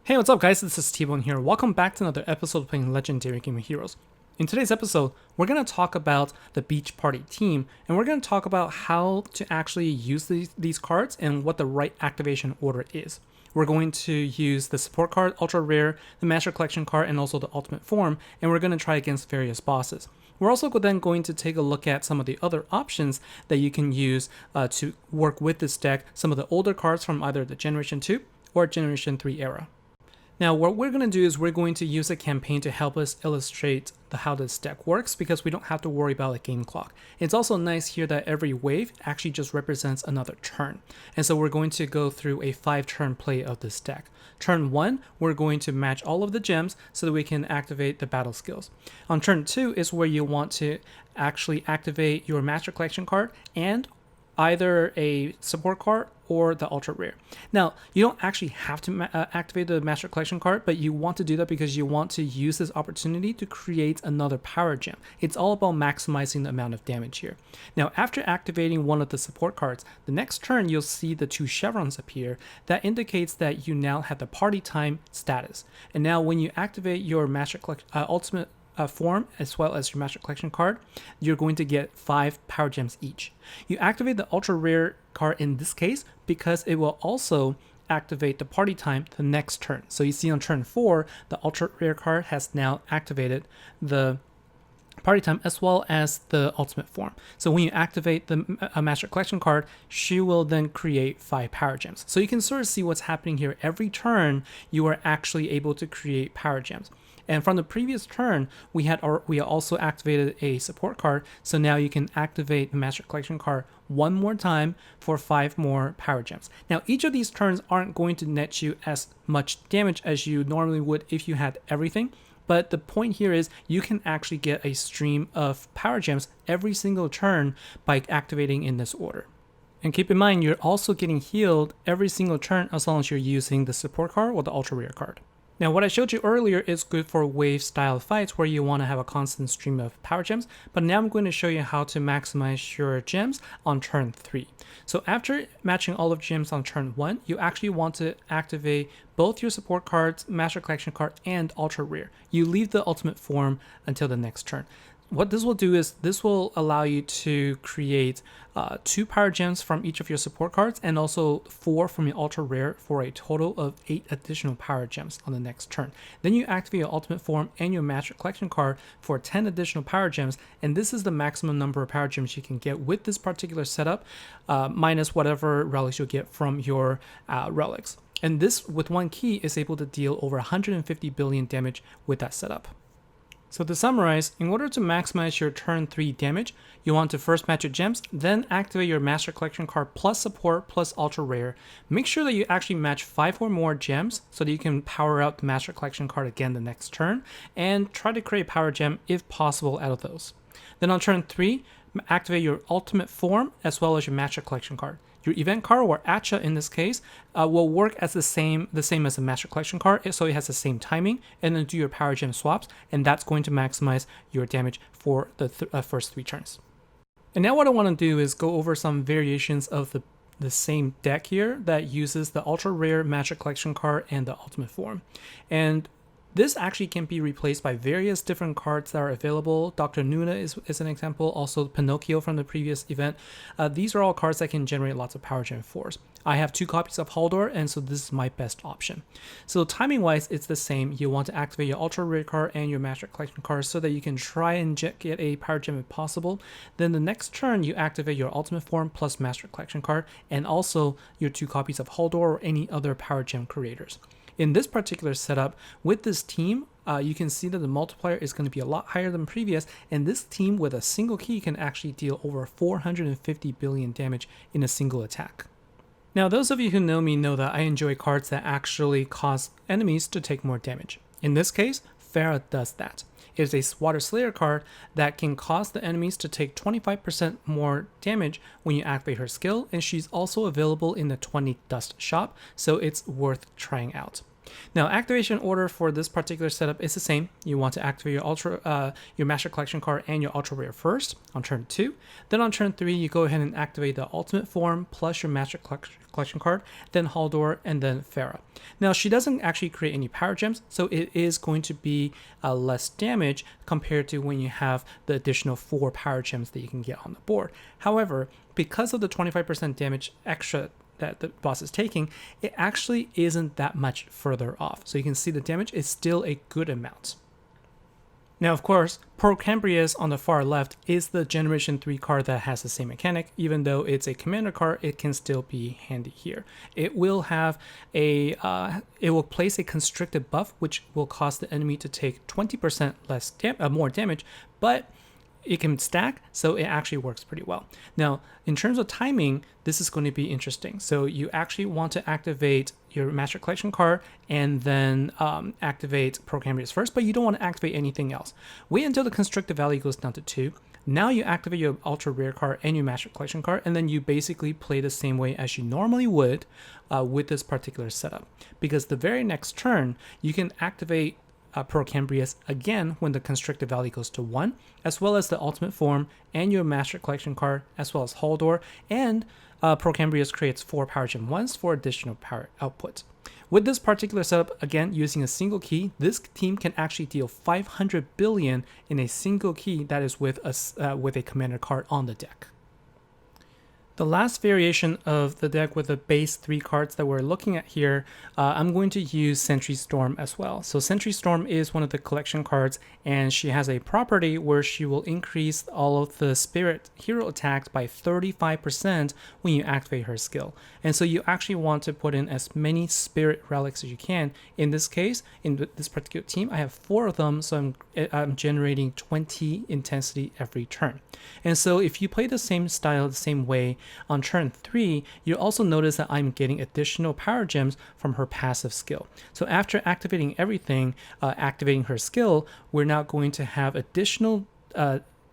Hey, what's up guys, this is TBone here. Welcome back to another episode of playing Legendary Game of Heroes. In today's episode, we're going to talk about the Beach Party team, and we're going to talk about how to actually use these cards and what the right activation order is. We're going to use the support card, ultra rare, the master collection card, and also the ultimate form, and we're going to try against various bosses. We're also then going to take a look at some of the other options that you can use to work with this deck, some of the older cards from either the Generation 2 or Generation 3 era. Now what we're going to do is we're going to use a campaign to help us illustrate how this deck works, because we don't have to worry about a game clock. It's also nice here that every wave actually just represents another turn. And so we're going to go through a 5-turn play of this deck. Turn 1, we're going to match all of the gems so that we can activate the battle skills. On turn 2 is where you want to actually activate your master collection card and either a support card or the ultra rare. Now, you don't actually have to activate the master collection card, but you want to do that because you want to use this opportunity to create another power gem. It's all about maximizing the amount of damage here. Now, after activating one of the support cards, the next turn you'll see the 2 chevrons appear. That indicates that you now have the party time status. And now when you activate your master ultimate form as well as your master collection card, you're going to get 5 power gems each. You activate the ultra rare card in this case because it will also activate the party time the next turn. So you see on turn 4, the ultra rare card has now activated the party time as well as the ultimate form. So when you activate the master collection card, she will then create 5 power gems. So you can sort of see what's happening here. Every turn you are actually able to create power gems. And from the previous turn, we also activated a support card, so now you can activate the master collection card one more time for 5 more power gems. Now, each of these turns aren't going to net you as much damage as you normally would if you had everything, but the point here is you can actually get a stream of power gems every single turn by activating in this order. And keep in mind, you're also getting healed every single turn as long as you're using the support card or the ultra rare card. Now, what I showed you earlier is good for wave style fights where you want to have a constant stream of power gems, but now I'm going to show you how to maximize your gems on turn 3. So after matching all of gems on turn 1, you actually want to activate both your support cards, master collection card, and ultra rare. You leave the ultimate form until the next turn. What this will do is this will allow you to create 2 power gems from each of your support cards and also 4 from your ultra rare for a total of 8 additional power gems on the next turn. Then you activate your ultimate form and your master collection card for 10 additional power gems, and this is the maximum number of power gems you can get with this particular setup, minus whatever relics you'll get from your relics. And this, with one key, is able to deal over 150 billion damage with that setup. So to summarize, in order to maximize your turn 3 damage, you want to first match your gems, then activate your master collection card plus support plus ultra rare. Make sure that you actually match 5 or more gems so that you can power out the master collection card again the next turn, and try to create a power gem if possible out of those. Then on turn 3, activate your ultimate form as well as your master collection card. Your event card, or Acha in this case, will work as the same as the master collection card, so it has the same timing, and then do your power gem swaps, and that's going to maximize your damage for the first 3 turns. And now what I want to do is go over some variations of the same deck here that uses the ultra rare master collection card and the ultimate form. And this actually can be replaced by various different cards that are available. Dr. Nuna is an example, also Pinocchio from the previous event. These are all cards that can generate lots of power gem 4s. I have 2 copies of Haldor, and so this is my best option. So timing wise, it's the same. You want to activate your ultra rare card and your master collection card so that you can try and get a power gem if possible. Then the next turn, you activate your ultimate form plus master collection card, and also your 2 copies of Haldor or any other power gem creators. In this particular setup, with this team, you can see that the multiplier is going to be a lot higher than previous, and this team with a single key can actually deal over 450 billion damage in a single attack. Now, those of you who know me know that I enjoy cards that actually cause enemies to take more damage. In this case, Ferret does that. It is a Water Slayer card that can cause the enemies to take 25% more damage when you activate her skill, and she's also available in the 20 Dust shop, so it's worth trying out. Now, activation order for this particular setup is the same. You want to activate your Master Collection card and your Ultra Rare first on turn 2. Then on turn 3, you go ahead and activate the Ultimate Form plus your Master Collection card, then Haldor, and then Ferret. Now, she doesn't actually create any power gems, so it is going to be less damage compared to when you have the additional 4 power gems that you can get on the board. However, because of the 25% damage extra that the boss is taking, it actually isn't that much further off. So you can see the damage is still a good amount. Now, of course, Cambria on the far left is the Generation 3 card that has the same mechanic. Even though it's a commander card, it can still be handy here. It will have it will place a constricted buff, which will cause the enemy to take 20% more damage, but it can stack, so it actually works pretty well. Now, in terms of timing, this is going to be interesting. So you actually want to activate your Master Collection card and then activate Cambria first, but you don't want to activate anything else. Wait until the constricted value goes down to 2. Now you activate your Ultra Rare card and your Master Collection card, and then you basically play the same way as you normally would with this particular setup. Because the very next turn, you can activate Cambria again when the constricted value goes to 1, as well as the Ultimate Form and your Master Collection card, as well as Haldor, and Cambria creates 4 power gem 1s for additional power output. With this particular setup, again, using a single key, this team can actually deal 500 billion in a single key that is with a commander card on the deck. The last variation of the deck with the base 3 cards that we're looking at here, I'm going to use Sentry Storm as well. So Sentry Storm is one of the collection cards, and she has a property where she will increase all of the spirit hero attacks by 35% when you activate her skill. And so you actually want to put in as many spirit relics as you can. In this case, in this particular team, I have 4 of them, so I'm generating 20 intensity every turn. And so if you play the same style the same way, on turn 3, you'll also notice that I'm getting additional power gems from her passive skill. So after activating everything, activating her skill, we're now going to have additional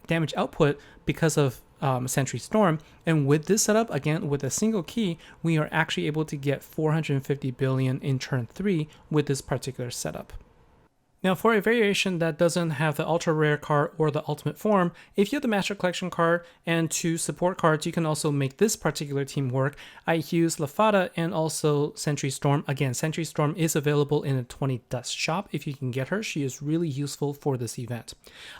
damage output because of Sentry Storm. And with this setup, again, with a single key, we are actually able to get 450 billion in turn 3 with this particular setup. Now, for a variation that doesn't have the Ultra Rare card or the Ultimate Form, if you have the Master Collection card and 2 support cards, you can also make this particular team work. I use Levada and also Sentry Storm. Again, Sentry Storm is available in a 20 dust shop if you can get her. She is really useful for this event.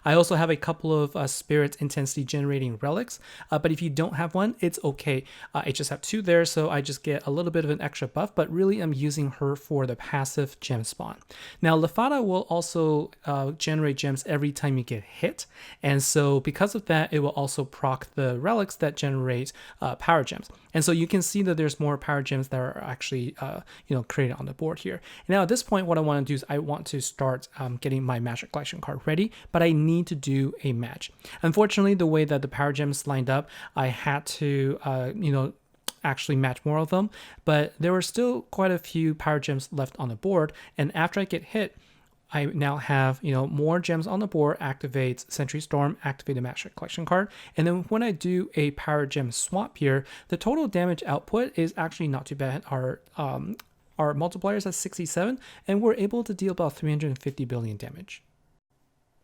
I also have a couple of Spirit Intensity generating relics, but if you don't have one, it's okay. I just have 2 there, so I just get a little bit of an extra buff, but really I'm using her for the passive gem spawn. Now, Levada will also generate gems every time you get hit, and so because of that, it will also proc the relics that generate power gems. And so you can see that there's more power gems that are actually created on the board here. Now at this point, what I want to do is I want to start getting my Master Collection card ready, but I need to do a match. Unfortunately, the way that the power gems lined up, I had to actually match more of them, but there were still quite a few power gems left on the board, and after I get hit, I now have more gems on the board, activate Sentry Storm, activate the Master Collection card, and then when I do a power gem swap here, the total damage output is actually not too bad. Our multiplier is at 67, and we're able to deal about 350 billion damage.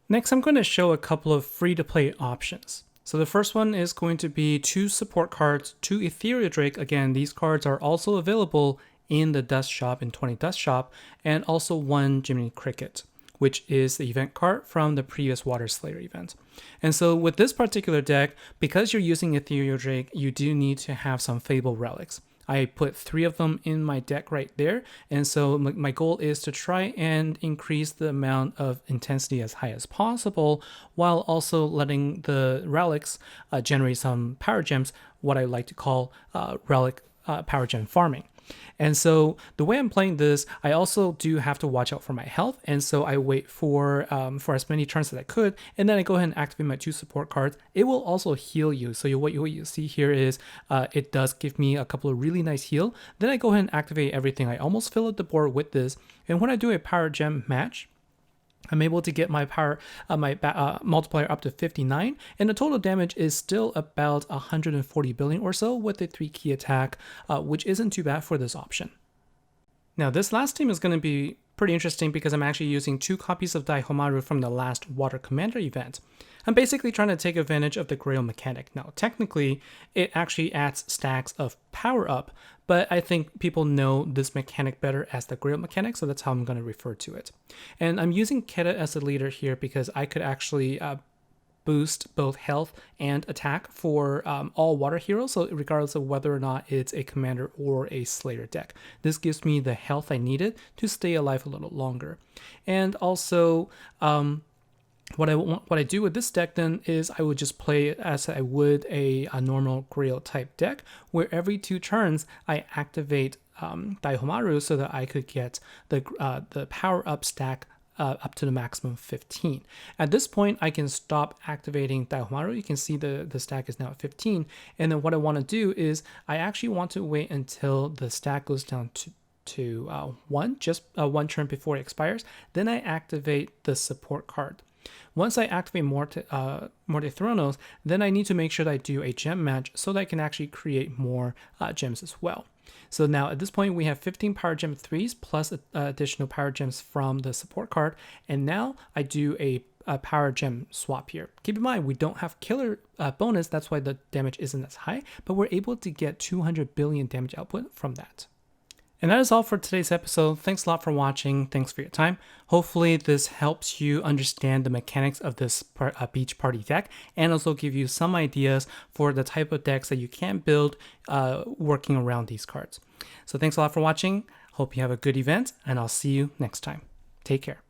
Next, I'm going to show a couple of free-to-play options. So the first one is going to be 2 support cards, 2 Ethereal Drake. Again, these cards are also available in the Dust Shop, in 20 Dust Shop, and also 1 Jiminy Cricket, which is the event card from the previous Water Slayer event. And so with this particular deck, because you're using Ethereal Drake, you do need to have some Fable relics. I put 3 of them in my deck right there, and so my goal is to try and increase the amount of intensity as high as possible, while also letting the relics generate some power gems, what I like to call relic power gem farming. And so the way I'm playing this, I also do have to watch out for my health, and so I wait for as many turns as I could, and then I go ahead and activate my 2 support cards. It will also heal you, so what you see here is it does give me a couple of really nice heal. Then I go ahead and activate everything. I almost fill up the board with this, and when I do a power gem match, I'm able to get my power, multiplier up to 59, and the total damage is still about 140 billion or so with a 3 key attack, which isn't too bad for this option. Now this last team is going to be pretty interesting because I'm actually using 2 copies of Hamara from the last Water Commander event. I'm basically trying to take advantage of the Grail mechanic. Now technically it actually adds stacks of power up, but I think people know this mechanic better as the Grail mechanic, so that's how I'm going to refer to it. And I'm using Keta as a leader here because I could actually boost both health and attack for all water heroes, so regardless of whether or not it's a commander or a slayer deck. This gives me the health I needed to stay alive a little longer. And also what I do with this deck then is I would just play it as I would a normal Grail type deck, where every 2 turns I activate Daihomaru so that I could get the power up stack up to the maximum 15. At this point, I can stop activating Daihomaru. You can see the stack is now at 15. And then what I want to do is I actually want to wait until the stack goes down to 1, just 1 turn before it expires. Then I activate the support card. Once I activate Morte Thronos, then I need to make sure that I do a gem match so that I can actually create more gems as well. So now at this point we have 15 Power Gem 3s plus additional Power Gems from the support card, and now I do a Power Gem swap here. Keep in mind we don't have killer bonus, that's why the damage isn't as high, but we're able to get 200 billion damage output from that. And that is all for today's episode. Thanks a lot for watching. Thanks for your time. Hopefully this helps you understand the mechanics of this beach party deck, and also give you some ideas for the type of decks that you can build working around these cards. So thanks a lot for watching. Hope you have a good event, and I'll see you next time. Take care.